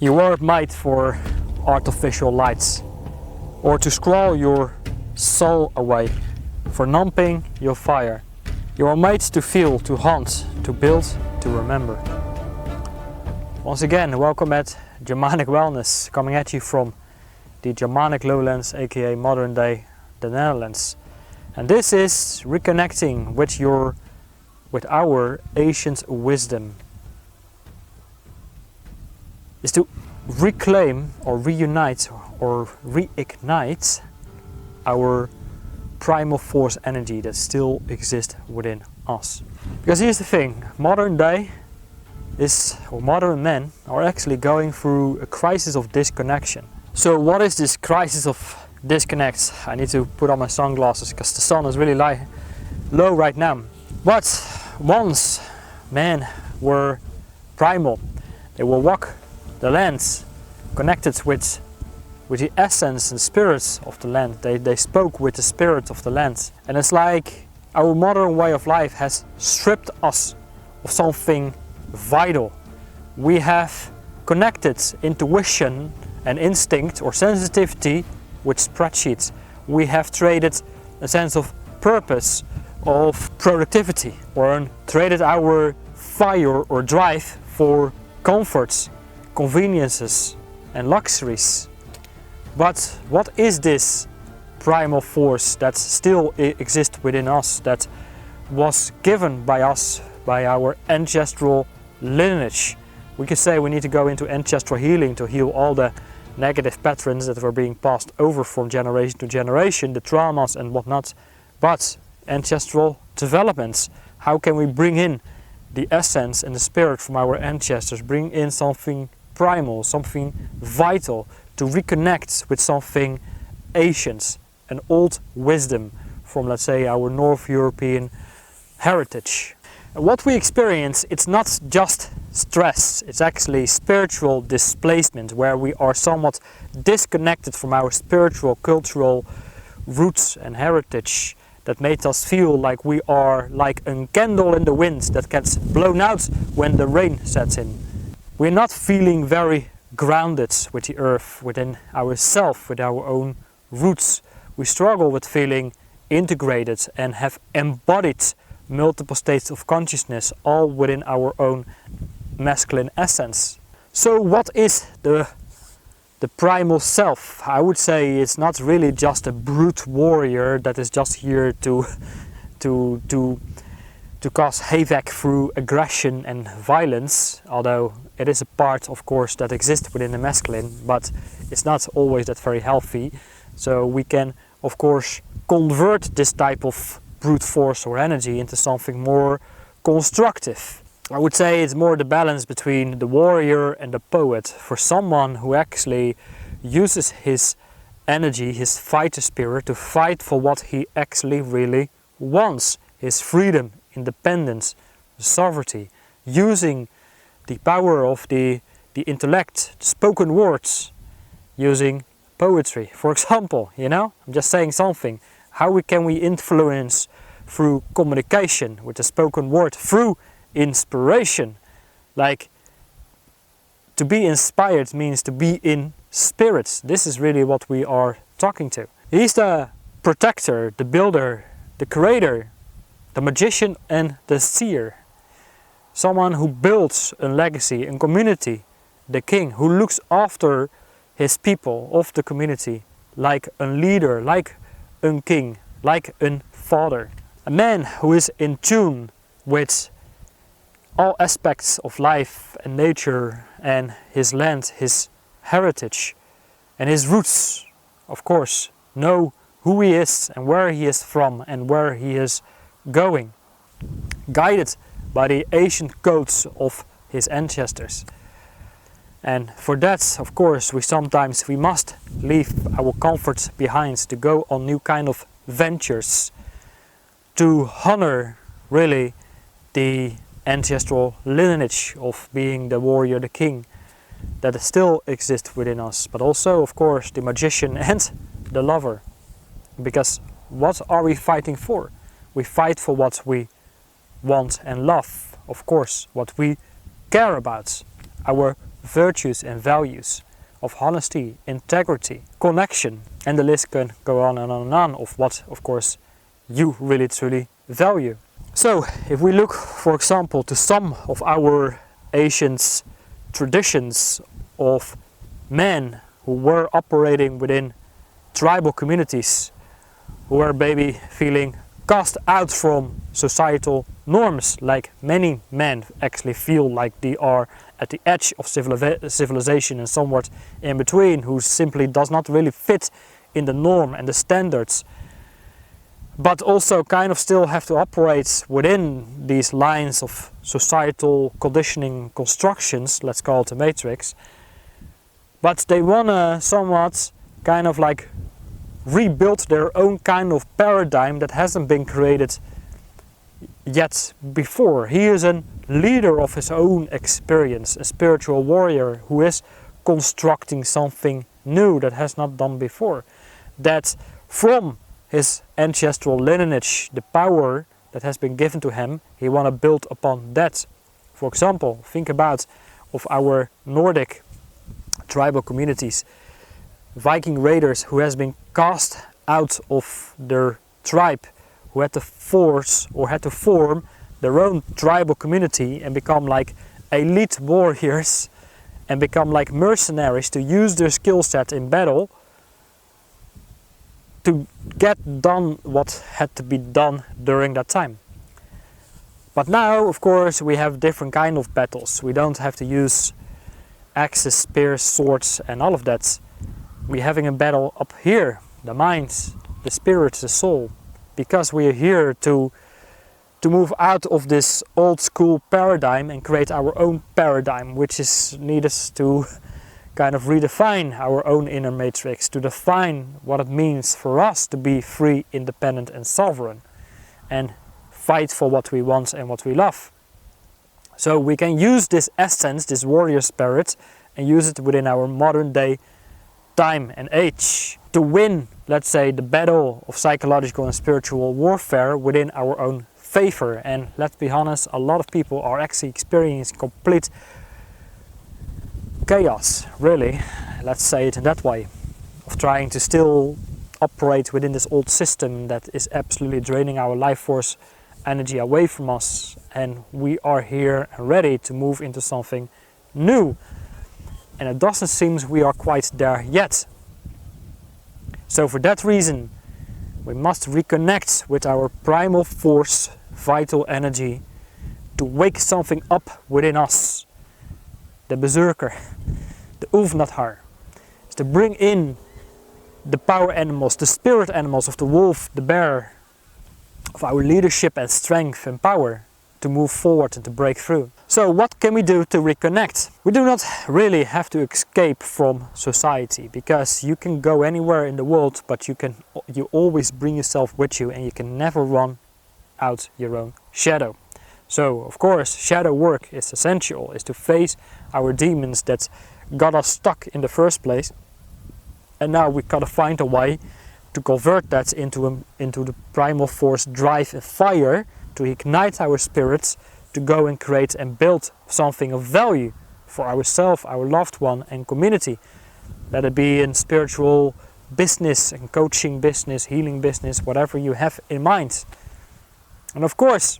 You weren't made for artificial lights, or to scroll your soul away, for numbing your fire. You are made to feel, to hunt, to build, to remember. Once again, welcome at Shamanic Wellness, coming at you from the Germanic lowlands, aka modern day the Netherlands. And this is reconnecting with our ancient wisdom. Is to reclaim or reunite or reignite our primal force energy that still exists within us. Because here's the thing, modern men are actually going through a crisis of disconnection. So what is this crisis of disconnect? I need to put on my sunglasses because the sun is really low right now. But once men were primal, they will walk the lands connected with the essence and spirits of the land. They spoke with the spirit of the land. And it's like our modern way of life has stripped us of something vital. We have connected intuition and instinct or sensitivity with spreadsheets. We have traded a sense of purpose, of productivity, or traded our fire or drive for comforts, conveniences and luxuries. But what is this primal force that still exists within us, that was given by us, by our ancestral lineage? We could say we need to go into ancestral healing to heal all the negative patterns that were being passed over from generation to generation, the traumas and whatnot. But ancestral developments, how can we bring in the essence and the spirit from our ancestors, bring in something primal, something vital, to reconnect with something ancient, an old wisdom from, let's say, our North European heritage. And what we experience, it's not just stress, it's actually spiritual displacement, where we are somewhat disconnected from our spiritual, cultural roots and heritage that made us feel like we are like a candle in the wind that gets blown out when the rain sets in. We're not feeling very grounded with the earth, within ourselves, with our own roots. We struggle with feeling integrated and have embodied multiple states of consciousness, all within our own masculine essence. So what is the primal self? I would say it's not really just a brute warrior that is just here to cause havoc through aggression and violence, although it is a part, of course, that exists within the masculine, but it's not always that very healthy. So we can, of course, convert this type of brute force or energy into something more constructive. I would say it's more the balance between the warrior and the poet. For someone who actually uses his energy, his fighter spirit, to fight for what he actually really wants, his freedom, independence, sovereignty, using the power of the intellect, the spoken words, using poetry, for example, you know, I'm just saying something. How can we influence through communication with the spoken word, through inspiration? Like, to be inspired means to be in spirit. This is really what we are talking to. He's the protector, the builder, the creator, the magician and the seer. Someone who builds a legacy, a community, the king, who looks after his people of the community like a leader, like a king, like a father. A man who is in tune with all aspects of life and nature and his land, his heritage and his roots, of course, know who he is and where he is from and where he is going, guided by the ancient codes of his ancestors. And for that, of course, we must leave our comforts behind to go on new kind of ventures, to honor really the ancestral lineage of being the warrior, the king, that still exists within us, but also, of course, the magician and the lover. Because what are we fighting for? We fight for what we want and love, of course, what we care about, our virtues and values of honesty, integrity, connection, and the list can go on and on and on of what, of course, you really truly value. So, if we look, for example, to some of our ancient traditions of men who were operating within tribal communities, who were maybe feeling cast out from societal norms, like many men actually feel like they are at the edge of civilization and somewhat in between, who simply does not really fit in the norm and the standards, but also kind of still have to operate within these lines of societal conditioning constructions, let's call it the matrix. But they want to somewhat kind of like rebuild their own kind of paradigm that hasn't been created yet before. He is a leader of his own experience, a spiritual warrior who is constructing something new that has not done before. That from his ancestral lineage, the power that has been given to him, he want to build upon that. For example, think about of our Nordic tribal communities, Viking raiders who has been cast out of their tribe, who had to force or had to form their own tribal community and become like elite warriors and become like mercenaries to use their skill set in battle to get done what had to be done during that time. But now, of course, we have different kind of battles. We don't have to use axes, spears, swords and all of that. We're having a battle up here, the mind, the spirit, the soul, because we are here to move out of this old school paradigm and create our own paradigm, which is needed to kind of redefine our own inner matrix, to define what it means for us to be free, independent and sovereign and fight for what we want and what we love. So we can use this essence, this warrior spirit, and use it within our modern day time and age to win, let's say, the battle of psychological and spiritual warfare within our own favor. And let's be honest, a lot of people are actually experiencing complete chaos, really, let's say it in that way, of trying to still operate within this old system that is absolutely draining our life force energy away from us, and we are here and ready to move into something new, and it doesn't seem we are quite there yet. So for that reason we must reconnect with our primal force, vital energy, to wake something up within us, the berserker, the Ulfnathar, is to bring in the power animals, the spirit animals of the wolf, the bear, of our leadership and strength and power to move forward and to break through. So what can we do to reconnect? We do not really have to escape from society, because you can go anywhere in the world, but you always bring yourself with you, and you can never run out your own shadow. So of course shadow work is essential, is to face our demons that got us stuck in the first place, and now we gotta find a way to convert that into the primal force, drive and fire, to ignite our spirits, to go and create and build something of value for ourselves, our loved one and community. Let it be in spiritual business and coaching business, healing business, whatever you have in mind. And of course,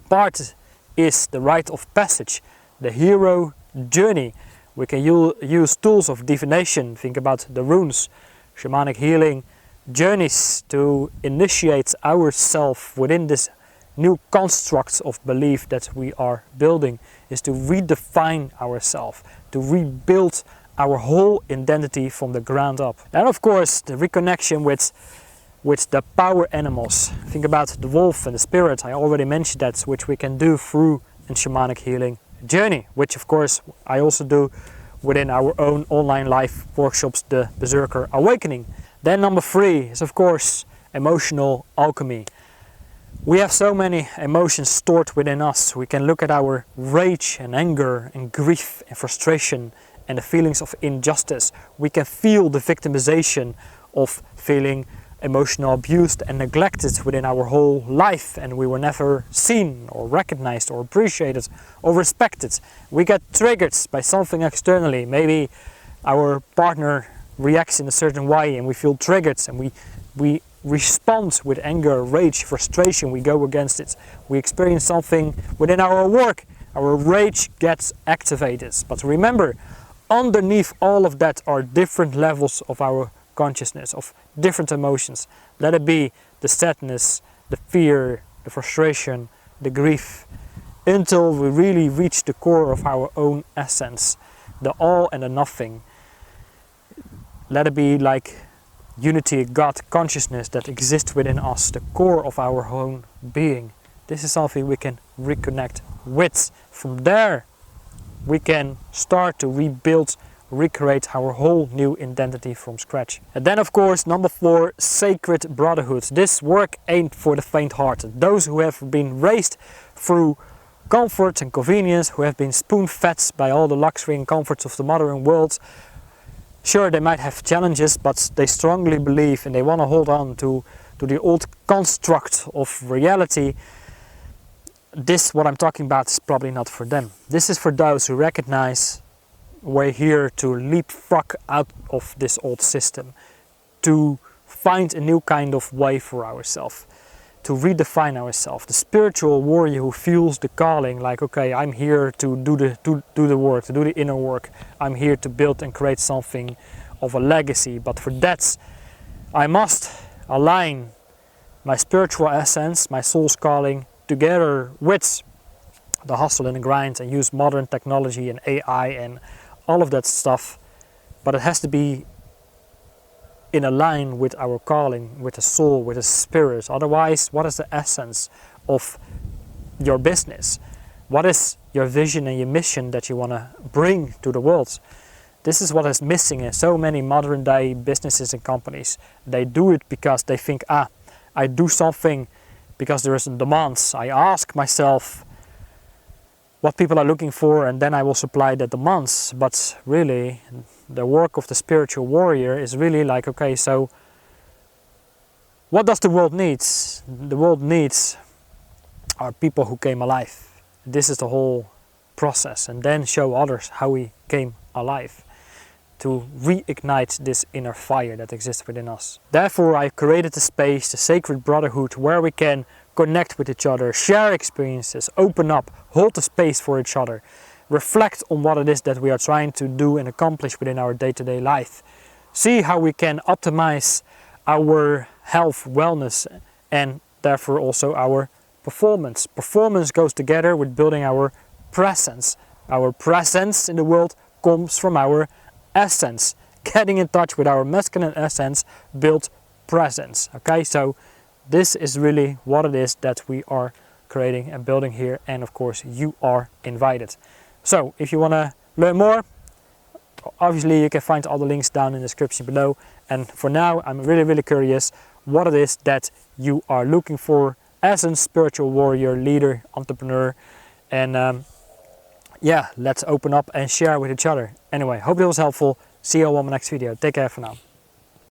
part is the rite of passage, the hero journey. We can use tools of divination, think about the runes, shamanic healing, journeys to initiate ourselves within this new constructs of belief that we are building, is to redefine ourselves, to rebuild our whole identity from the ground up. And of course the reconnection with the power animals. Think about the wolf and the spirit, I already mentioned that, which we can do through a shamanic healing journey, which of course I also do within our own online live workshops, the Berserker Awakening. Then number 3 is of course emotional alchemy. We have so many emotions stored within us. We can look at our rage and anger and grief and frustration and the feelings of injustice. We can feel the victimization of feeling emotional abused and neglected within our whole life, and we were never seen or recognized or appreciated or respected. We get triggered by something externally. Maybe our partner reacts in a certain way and we feel triggered, and we respond with anger, rage, frustration. We go against it. We experience something within our work. Our rage gets activated. But remember, underneath all of that are different levels of our consciousness, of different emotions. Let it be the sadness, the fear, the frustration, the grief, until we really reach the core of our own essence, the all and the nothing. Let it be like unity, God consciousness that exists within us, the core of our own being. This is something we can reconnect with. From there, we can start to rebuild, recreate our whole new identity from scratch. And then, of course, number 4, sacred brotherhood. This work ain't for the faint-hearted. Those who have been raised through comfort and convenience, who have been spoon-fed by all the luxury and comforts of the modern world. Sure, they might have challenges, but they strongly believe and they want to hold on to the old construct of reality. This, what I'm talking about, is probably not for them. This is for those who recognize we're here to leapfrog out of this old system, to find a new kind of way for ourselves, to redefine ourselves. The spiritual warrior who feels the calling, like, okay, I'm here to do the work, to do the inner work. I'm here to build and create something of a legacy. But for that, I must align my spiritual essence, my soul's calling, together with the hustle and the grind, and use modern technology and AI and all of that stuff. But it has to be in a line with our calling, with the soul, with the spirit. Otherwise, what is the essence of your business? What is your vision and your mission that you want to bring to the world? This is what is missing in so many modern day businesses and companies. They do it because they think, I do something because there is a demand. I ask myself what people are looking for, and then I will supply the demands. But really, the work of the spiritual warrior is really like, okay, so what does the world need? The world needs are people who came alive. This is the whole process, and then show others how we came alive, to reignite this inner fire that exists within us. Therefore, I created a space, the sacred brotherhood, where we can connect with each other, share experiences, open up, hold the space for each other, reflect on what it is that we are trying to do and accomplish within our day-to-day life. See how we can optimize our health, wellness, and therefore also our performance. Performance goes together with building our presence. Our presence in the world comes from our essence. Getting in touch with our masculine essence builds presence. Okay, so this is really what it is that we are creating and building here, and of course you are invited. So if you want to learn more, obviously you can find all the links down in the description below. And for now, I'm really curious what it is that you are looking for as a spiritual warrior, leader, entrepreneur. And yeah, let's open up and share with each other. Anyway, hope it was helpful. See you all on my next video. Take care for now.